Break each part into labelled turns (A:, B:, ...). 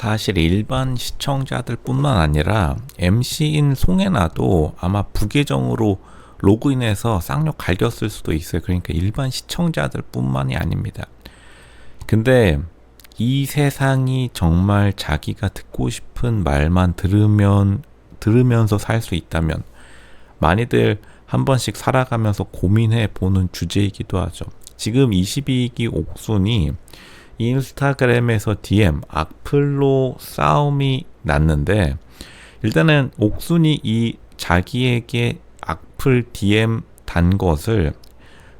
A: 사실 일반 시청자들 뿐만 아니라 MC인 송혜나도 아마 부계정으로 로그인해서 쌍욕 갈겼을 수도 있어요. 그러니까 일반 시청자들 뿐만이 아닙니다. 근데 이 세상이 정말 자기가 듣고 싶은 말만 들으면서 살 수 있다면 많이들 한 번씩 살아가면서 고민해 보는 주제이기도 하죠. 지금 22기 옥순이 인스타그램에서 DM 악플로 싸움이 났는데, 일단은 옥순이 이 자기에게 악플 DM 단 것을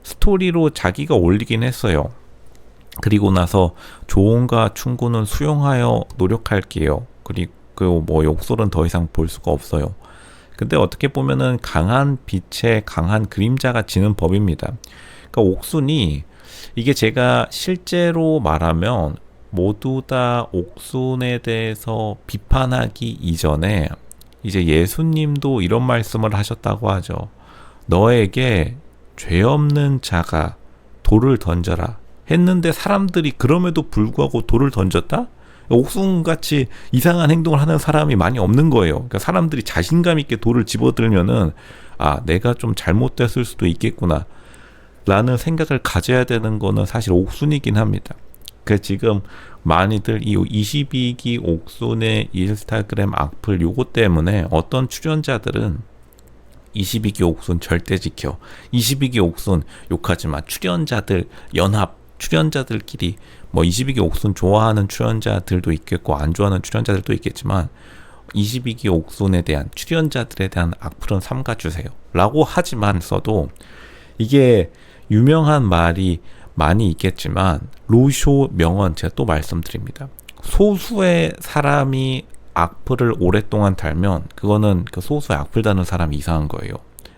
A: 스토리로 자기가 올리긴 했어요. 그리고 나서 조언과 충고는 수용하여 노력할게요. 그리고 뭐 욕설은 더 이상 볼 수가 없어요. 근데 어떻게 보면은 강한 빛에 강한 그림자가 지는 법입니다. 그러니까 옥순이, 이게 제가 실제로 말하면 모두 다 옥순에 대해서 비판하기 이전에 이제 예수님도 이런 말씀을 하셨다고 하죠. 너에게 죄 없는 자가 돌을 던져라 했는데 사람들이 그럼에도 불구하고 돌을 던졌다? 옥순같이 이상한 행동을 하는 사람이 많이 없는 거예요. 그러니까 사람들이 자신감 있게 돌을 집어들면은 내가 좀 잘못됐을 수도 있겠구나 라는 생각을 가져야 되는 거는 사실 옥순이긴 합니다. 그 지금 많이들 이 22기 옥순의 인스타그램 악플 요거 때문에 어떤 출연자들은 22기 옥순 절대 지켜, 22기 옥순 욕하지 마, 출연자들 연합, 출연자들끼리 뭐 22기 옥순 좋아하는 출연자들도 있겠고 안 좋아하는 출연자들도 있겠지만 22기 옥순에 대한 출연자들에 대한 악플은 삼가주세요 라고 하지만 써도, 이게 유명한 말이 많이 있겠지만 로쇼 명언 제가 또 말씀드립니다. 소수의 사람이 악플을 오랫동안 달면 그거는 그 소수의 악플 다는 사람이 이상한 거예요.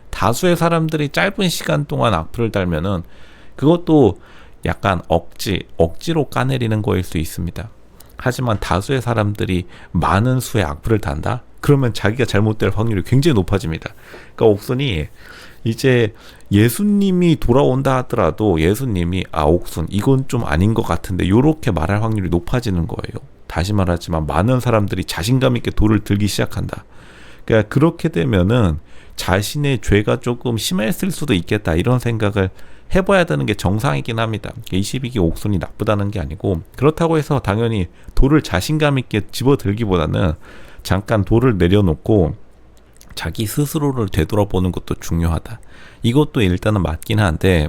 A: 다수의 사람들이 짧은 시간 동안 악플을 달면은 그것도 약간 억지로 까내리는 거일 수 있습니다. 하지만 다수의 사람들이 많은 수의 악플을 단다? 그러면 자기가 잘못될 확률이 굉장히 높아집니다. 그러니까 옥순이 이제 예수님이 돌아온다 하더라도 예수님이 옥순 이건 좀 아닌 것 같은데 요렇게 말할 확률이 높아지는 거예요. 다시 말하지만 많은 사람들이 자신감 있게 돌을 들기 시작한다. 그러니까 그렇게 되면은 자신의 죄가 조금 심했을 수도 있겠다 이런 생각을 해봐야 되는 게 정상이긴 합니다. 22기 옥순이 나쁘다는 게 아니고, 그렇다고 해서 당연히 돌을 자신감 있게 집어들기보다는 잠깐 돌을 내려놓고 자기 스스로를 되돌아보는 것도 중요하다. 이것도 일단은 맞긴 한데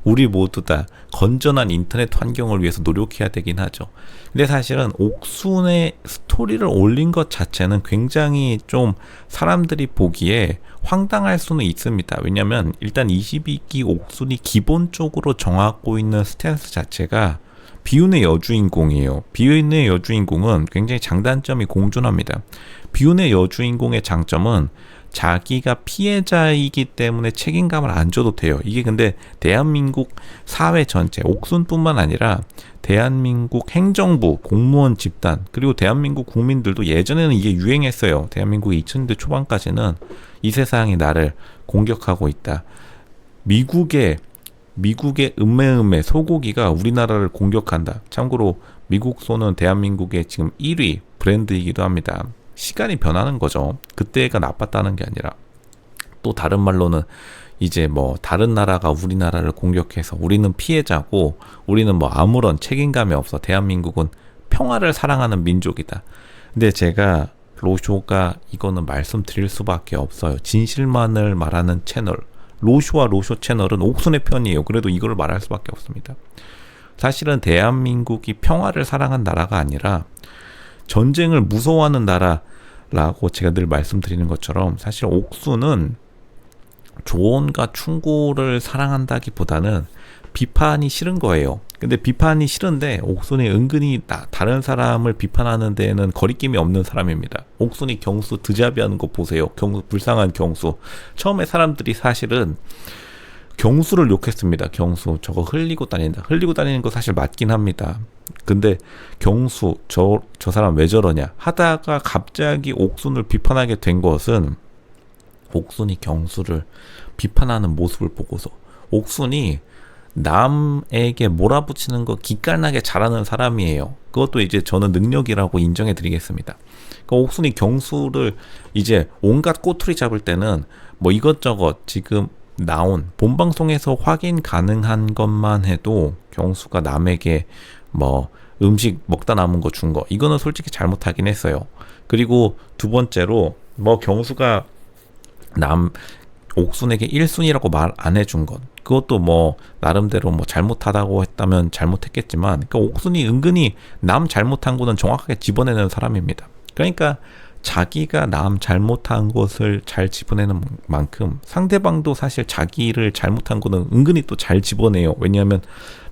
A: 우리 모두 다 건전한 인터넷 환경을 위해서 노력해야 되긴 하죠. 근데 사실은 옥순의 스토리를 올린 것 자체는 굉장히 좀 사람들이 보기에 황당할 수는 있습니다. 왜냐면 일단 22기 옥순이 기본적으로 정하고 있는 스탠스 자체가 비운의 여주인공이에요. 비운의 여주인공은 굉장히 장단점이 공존합니다. 비운의 여주인공의 장점은 자기가 피해자이기 때문에 책임감을 안 져도 돼요. 이게 근데 대한민국 사회 전체, 옥순뿐만 아니라 대한민국 행정부, 공무원 집단, 그리고 대한민국 국민들도 예전에는 이게 유행했어요. 대한민국 2000년대 초반까지는 이 세상이 나를 공격하고 있다. 미국의 음메음메 소고기가 우리나라를 공격한다. 참고로 미국 소는 대한민국의 지금 1위 브랜드이기도 합니다. 시간이 변하는 거죠. 그때가 나빴다는 게 아니라, 또 다른 말로는 이제 뭐 다른 나라가 우리나라를 공격해서 우리는 피해자고 우리는 뭐 아무런 책임감이 없어. 대한민국은 평화를 사랑하는 민족이다. 근데 제가 로쇼가 이거는 말씀드릴 수밖에 없어요. 진실만을 말하는 채널, 로쇼와 로쇼 채널은 옥순의 편이에요. 그래도 이걸 말할 수밖에 없습니다. 사실은 대한민국이 평화를 사랑한 나라가 아니라 전쟁을 무서워하는 나라라고 제가 늘 말씀드리는 것처럼, 사실 옥순은 조언과 충고를 사랑한다기보다는 비판이 싫은 거예요. 근데 비판이 싫은데 옥순이 은근히 다른 사람을 비판하는 데에는 거리낌이 없는 사람입니다. 옥순이 경수 드자비하는 거 보세요. 불쌍한 경수. 처음에 사람들이 사실은 경수를 욕했습니다. 경수 저거 흘리고 다닌다. 흘리고 다니는 거 사실 맞긴 합니다. 근데 경수 저 사람 왜 저러냐 하다가 갑자기 옥순을 비판하게 된 것은 옥순이 경수를 비판하는 모습을 보고서 옥순이 남에게 몰아붙이는 거 기깔나게 잘하는 사람이에요. 그것도 이제 저는 능력이라고 인정해 드리겠습니다. 그러니까 옥순이 경수를 이제 온갖 꼬투리 잡을 때는 뭐 이것저것 지금 나온 본방송에서 확인 가능한 것만 해도 경수가 남에게 뭐 음식 먹다 남은 거 준 거, 이거는 솔직히 잘못하긴 했어요. 그리고 두 번째로 뭐 경수가 남 옥순에게 1순위라고 말 안 해준 것, 그것도 뭐 나름대로 뭐 잘못하다고 했다면 잘못했겠지만, 그러니까 옥순이 은근히 남 잘못한 거는 정확하게 집어내는 사람입니다. 그러니까 자기가 남 잘못한 것을 잘 집어내는 만큼 상대방도 사실 자기를 잘못한 거는 은근히 또 잘 집어내요. 왜냐하면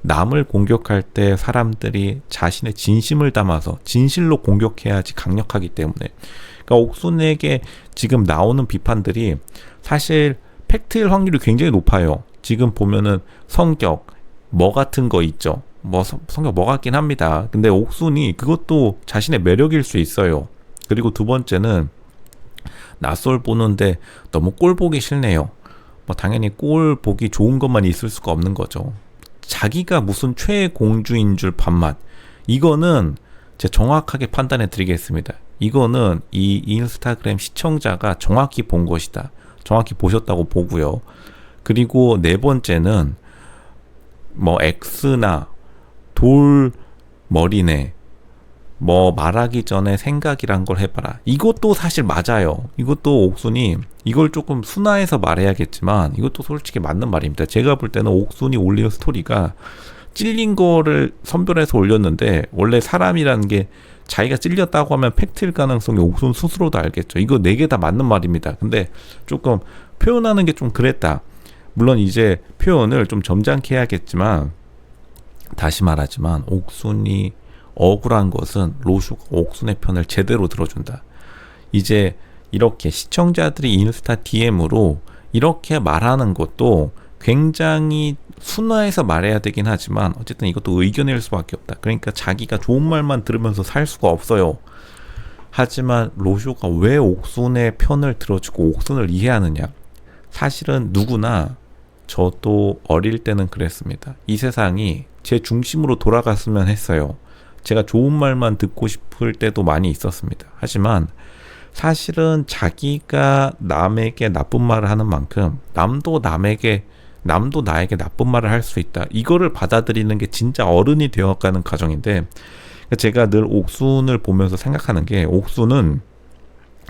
A: 남을 공격할 때 사람들이 자신의 진심을 담아서 진실로 공격해야지 강력하기 때문에, 그러니까 옥순에게 지금 나오는 비판들이 사실 팩트일 확률이 굉장히 높아요. 지금 보면은 성격 뭐 같은 거 있죠. 뭐 성격 뭐 같긴 합니다. 근데 옥순이 그것도 자신의 매력일 수 있어요. 그리고 두 번째는 낯설 보는데 너무 꼴 보기 싫네요. 뭐 당연히 꼴 보기 좋은 것만 있을 수가 없는 거죠. 자기가 무슨 최애 공주인 줄 반맛. 이거는 제가 정확하게 판단해 드리겠습니다. 이거는 이 인스타그램 시청자가 정확히 본 것이다. 정확히 보셨다고 보고요. 그리고 네 번째는 뭐 X나 돌머리네, 뭐 말하기 전에 생각이란 걸 해봐라. 이것도 사실 맞아요. 이것도 옥순이 이걸 조금 순화해서 말해야겠지만 이것도 솔직히 맞는 말입니다. 제가 볼 때는 옥순이 올리는 스토리가 찔린 거를 선별해서 올렸는데, 원래 사람이라는 게 자기가 찔렸다고 하면 팩트일 가능성이 옥순 스스로도 알겠죠. 이거 네 개 다 맞는 말입니다. 근데 조금 표현하는 게 좀 그랬다. 물론 이제 표현을 좀 점잖게 해야겠지만, 다시 말하지만 옥순이 억울한 것은 로슈가 옥순의 편을 제대로 들어준다. 이제 이렇게 시청자들이 인스타 DM으로 이렇게 말하는 것도 굉장히 순화해서 말해야 되긴 하지만 어쨌든 이것도 의견일 수밖에 없다. 그러니까 자기가 좋은 말만 들으면서 살 수가 없어요. 하지만 로쇼가 왜 옥순의 편을 들어주고 옥순을 이해하느냐? 사실은 누구나, 저도 어릴 때는 그랬습니다. 이 세상이 제 중심으로 돌아갔으면 했어요. 제가 좋은 말만 듣고 싶을 때도 많이 있었습니다. 하지만 사실은 자기가 남에게 나쁜 말을 하는 만큼 남도 나에게 나쁜 말을 할 수 있다. 이거를 받아들이는 게 진짜 어른이 되어가는 과정인데, 제가 늘 옥순을 보면서 생각하는 게, 옥순은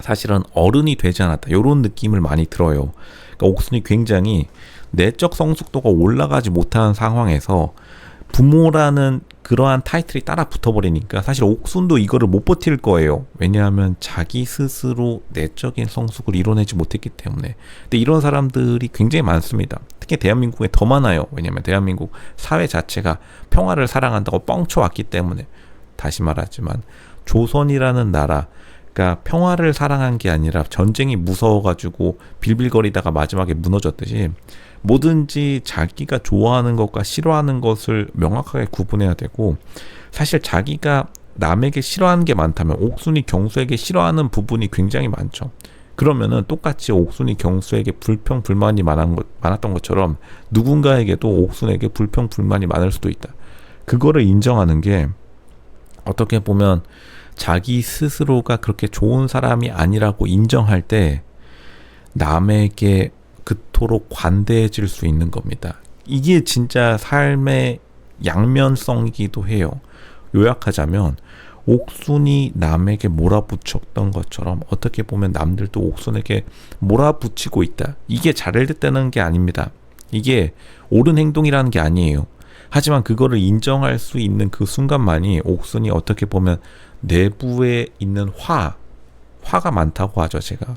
A: 사실은 어른이 되지 않았다. 이런 느낌을 많이 들어요. 그러니까 옥순이 굉장히 내적 성숙도가 올라가지 못한 상황에서 부모라는 그러한 타이틀이 따라 붙어버리니까 사실 옥순도 이거를 못 버틸 거예요. 왜냐하면 자기 스스로 내적인 성숙을 이뤄내지 못했기 때문에. 근데 이런 사람들이 굉장히 많습니다. 특히 대한민국에 더 많아요. 왜냐하면 대한민국 사회 자체가 평화를 사랑한다고 뻥쳐왔기 때문에. 다시 말하지만 조선이라는 나라, 그러니까 평화를 사랑한 게 아니라 전쟁이 무서워가지고 빌빌거리다가 마지막에 무너졌듯이, 뭐든지 자기가 좋아하는 것과 싫어하는 것을 명확하게 구분해야 되고, 사실 자기가 남에게 싫어하는 게 많다면 옥순이 경수에게 싫어하는 부분이 굉장히 많죠. 그러면은 똑같이 옥순이 경수에게 불평 불만이 많았던 것처럼 누군가에게도 옥순에게 불평 불만이 많을 수도 있다. 그거를 인정하는 게 어떻게 보면 자기 스스로가 그렇게 좋은 사람이 아니라고 인정할 때 남에게 그토록 관대해질 수 있는 겁니다. 이게 진짜 삶의 양면성이기도 해요. 요약하자면 옥순이 남에게 몰아붙였던 것처럼 어떻게 보면 남들도 옥순에게 몰아붙이고 있다. 이게 잘됐다는 게 아닙니다. 이게 옳은 행동이라는 게 아니에요. 하지만 그거를 인정할 수 있는 그 순간만이 옥순이 어떻게 보면 내부에 있는 화가 많다고 하죠. 제가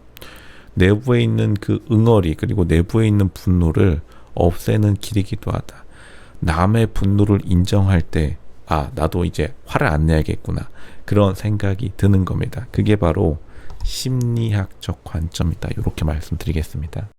A: 내부에 있는 그 응어리, 그리고 내부에 있는 분노를 없애는 길이기도 하다. 남의 분노를 인정할 때 나도 이제 화를 안 내야겠구나, 그런 생각이 드는 겁니다. 그게 바로 심리학적 관점이다. 이렇게 말씀드리겠습니다.